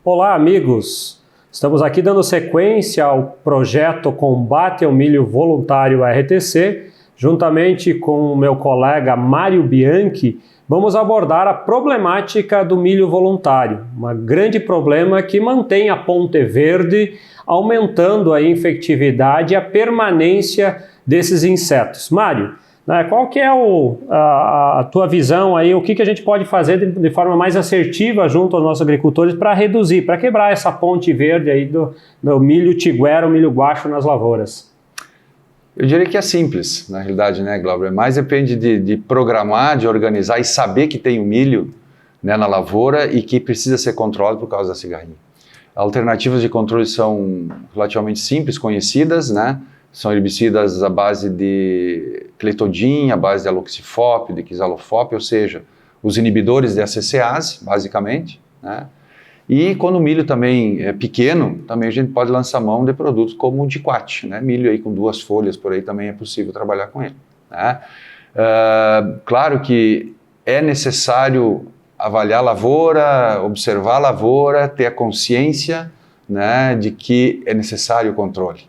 Olá, amigos! Estamos aqui dando sequência ao projeto Combate ao Milho Voluntário RTC. Juntamente com o meu colega Mário Bianchi, vamos abordar a problemática do milho voluntário, um grande problema que mantém a ponte verde, aumentando a infectividade e a permanência desses insetos. Mário, qual que é a tua visão aí, o que a gente pode fazer de forma mais assertiva junto aos nossos agricultores para reduzir, para quebrar essa ponte verde aí do milho tiguera, o milho guacho nas lavouras? Eu diria que é simples, na realidade, né, Glauber? Mas depende de programar, de organizar e saber que tem o milho, né, na lavoura e que precisa ser controlado por causa da cigarrinha. Alternativas de controle são relativamente simples, conhecidas, né? São herbicidas à base de cletodin, à base de aloxifop, de quizalofop, ou seja, os inibidores de ACCase, basicamente, né? E quando o milho também é pequeno, também a gente pode lançar mão de produtos como o diquat, né? Milho aí com 2 folhas por aí também é possível trabalhar com ele, né? Claro que é necessário avaliar a lavoura, observar a lavoura, ter a consciência, né, de que é necessário o controle,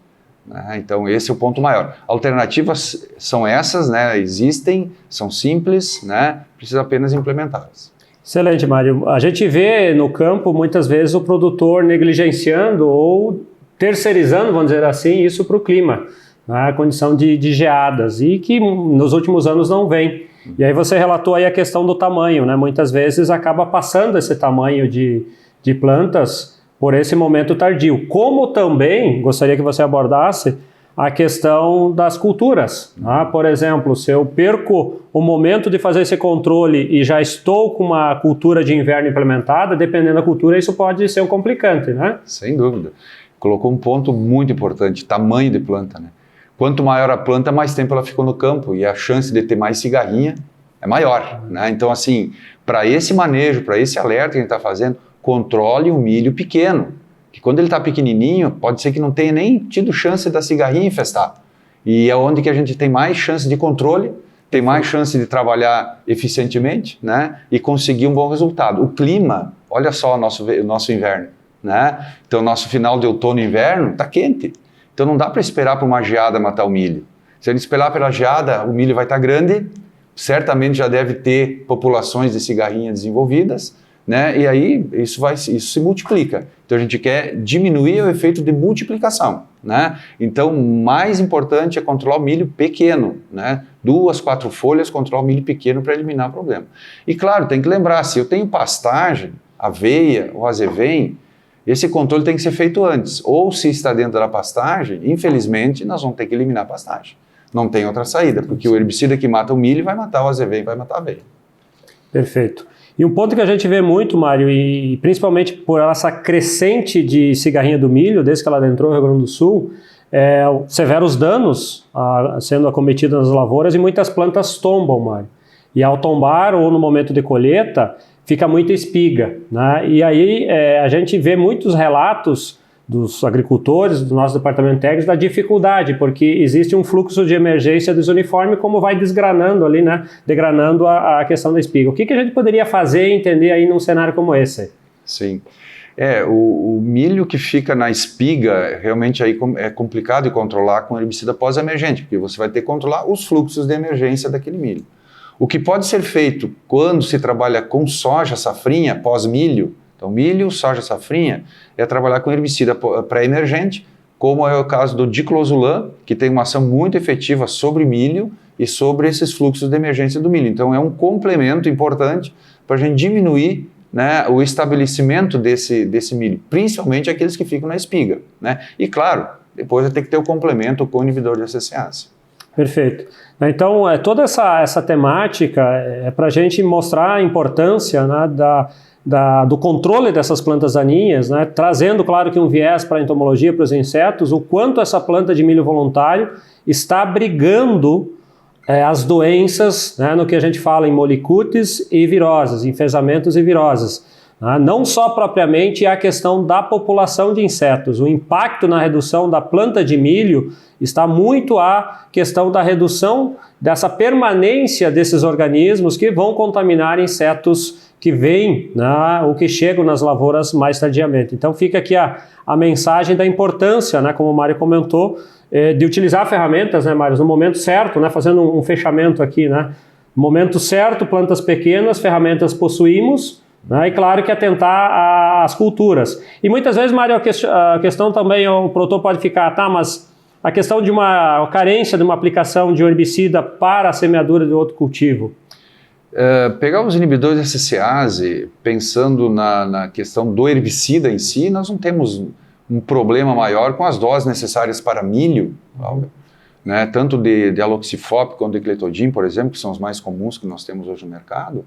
né? Então esse é o ponto maior. Alternativas são essas, né? Existem, são simples, né? Precisa apenas implementá-las. Excelente, Mário. A gente vê no campo muitas vezes o produtor negligenciando ou terceirizando, vamos dizer assim, isso para o clima, né? A condição de geadas, e que nos últimos anos não vem. E aí você relatou aí a questão do tamanho, né? Muitas vezes acaba passando esse tamanho de plantas por esse momento tardio. Como também, gostaria que você abordasse a questão das culturas. Por exemplo, se eu perco o momento de fazer esse controle e já estou com uma cultura de inverno implementada, dependendo da cultura, isso pode ser um complicante, né? Sem dúvida. Colocou um ponto muito importante, tamanho de planta, né? Quanto maior a planta, mais tempo ela ficou no campo e a chance de ter mais cigarrinha é maior, né? Então, assim, para esse manejo, para esse alerta que a gente está fazendo, controle o milho pequeno. Que quando ele está pequenininho, pode ser que não tenha nem tido chance da cigarrinha infestar. E é onde que a gente tem mais chance de controle, tem mais chance de trabalhar eficientemente, né? E conseguir um bom resultado. O clima, olha só o nosso inverno, né? Então, nosso final de outono e inverno está quente. Então, não dá para esperar por uma geada matar o milho. Se a gente esperar pela geada, o milho vai estar grande, certamente já deve ter populações de cigarrinha desenvolvidas, né? E aí isso se multiplica. Então a gente quer diminuir o efeito de multiplicação, né? Então o mais importante é controlar o milho pequeno, né? 2, 4 folhas, controlar o milho pequeno para eliminar o problema. E claro, tem que lembrar, se eu tenho pastagem, aveia ou azevém, esse controle tem que ser feito antes. Ou se está dentro da pastagem, infelizmente nós vamos ter que eliminar a pastagem. Não tem outra saída, porque o herbicida que mata o milho vai matar o azevém, vai matar a aveia. Perfeito. E um ponto que a gente vê muito, Mário, e principalmente por essa crescente de cigarrinha do milho, desde que ela adentrou no Rio Grande do Sul, severos danos sendo acometidos nas lavouras e muitas plantas tombam, Mário. E ao tombar ou no momento de colheita, fica muita espiga, né? E aí a gente vê muitos relatos dos agricultores, do nosso departamento técnico, da dificuldade, porque existe um fluxo de emergência desuniforme, como vai desgranando ali, né, degranando a questão da espiga. O que a gente poderia fazer e entender aí num cenário como esse? Sim, o milho que fica na espiga, realmente aí é complicado de controlar com herbicida pós-emergente, porque você vai ter que controlar os fluxos de emergência daquele milho. O que pode ser feito quando se trabalha com soja safrinha pós-milho, então milho, soja safrinha, é trabalhar com herbicida pré-emergente, como é o caso do diclosulam, que tem uma ação muito efetiva sobre milho e sobre esses fluxos de emergência do milho. Então é um complemento importante para a gente diminuir, né, o estabelecimento desse milho, principalmente aqueles que ficam na espiga, né? E claro, depois vai ter que ter o complemento com o inibidor de ACCase. Perfeito. Então, toda essa temática é para a gente mostrar a importância, né, do controle dessas plantas daninhas, né, trazendo, claro, que um viés para a entomologia, para os insetos, o quanto essa planta de milho voluntário está abrigando as doenças, né, no que a gente fala em molicutes e viroses, enfesamentos e viroses. Não só propriamente a questão da população de insetos, o impacto na redução da planta de milho está muito a questão da redução dessa permanência desses organismos que vão contaminar insetos que vêm, né, ou que chegam nas lavouras mais tardiamente. Então fica aqui a mensagem da importância, né, como o Mário comentou, de utilizar ferramentas, né, Mário, no momento certo, né, fazendo um fechamento aqui, né, momento certo, plantas pequenas, ferramentas possuímos, né, e claro que atentar às culturas. E muitas vezes, Mário, a questão também, o produtor pode ficar, tá, mas a questão de uma carência de uma aplicação de um herbicida para a semeadura de outro cultivo. Pegar os inibidores de SCase, pensando na questão do herbicida em si, nós não temos um problema maior com as doses necessárias para milho, né? Tanto de aloxifop quanto de clethodim, por exemplo, que são os mais comuns que nós temos hoje no mercado.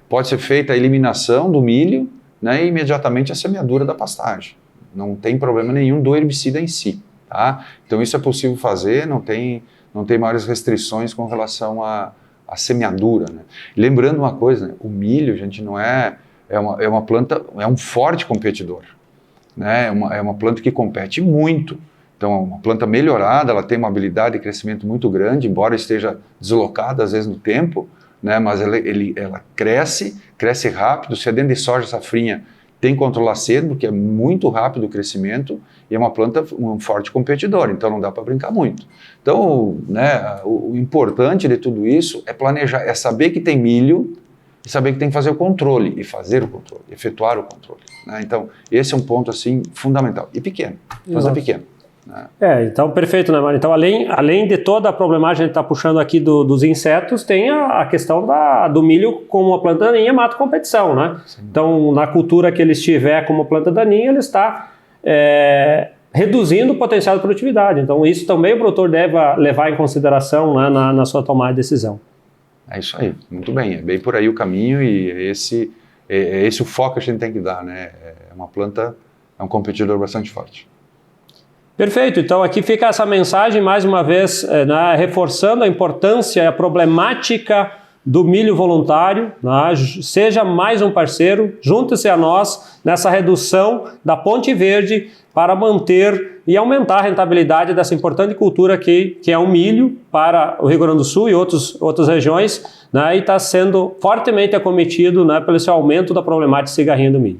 Pode ser feita a eliminação do milho, né, e imediatamente a semeadura da pastagem. Não tem problema nenhum do herbicida em si. Tá? Então isso é possível fazer, não tem maiores restrições com relação à semeadura. Né? Lembrando uma coisa, né? O milho, gente, não é uma planta, é um forte competidor. Né? É uma planta que compete muito. Então é uma planta melhorada, ela tem uma habilidade de crescimento muito grande, embora esteja deslocada às vezes no tempo, né? Mas ela cresce rápido. Se é dentro de soja safrinha, tem que controlar cedo, porque é muito rápido o crescimento e é uma planta, um forte competidor, então não dá para brincar muito. Então, né, o importante de tudo isso é planejar, é saber que tem milho e saber que tem que fazer o controle, e fazer o controle, efetuar o controle. Né? Então, esse é um ponto assim fundamental. E pequeno, fazer pequeno. Né? Então perfeito, né, Mário? Então além de toda a problemática que a gente está puxando aqui dos insetos, tem a questão do milho como uma planta daninha mata competição, né? Sim. Então na cultura que ele estiver como planta daninha, ele está reduzindo o potencial de produtividade. Então isso também o produtor deve levar em consideração, né, na sua tomada de decisão. É isso aí, muito bem, é bem por aí o caminho e é esse o foco que a gente tem que dar, né? É uma planta, é um competidor bastante forte. Perfeito, então aqui fica essa mensagem mais uma vez, né, reforçando a importância e a problemática do milho voluntário, né, seja mais um parceiro, junte-se a nós nessa redução da ponte verde para manter e aumentar a rentabilidade dessa importante cultura que é o milho para o Rio Grande do Sul e outras regiões, né, e está sendo fortemente acometido, né, pelo esse aumento da problemática de cigarrinha do milho.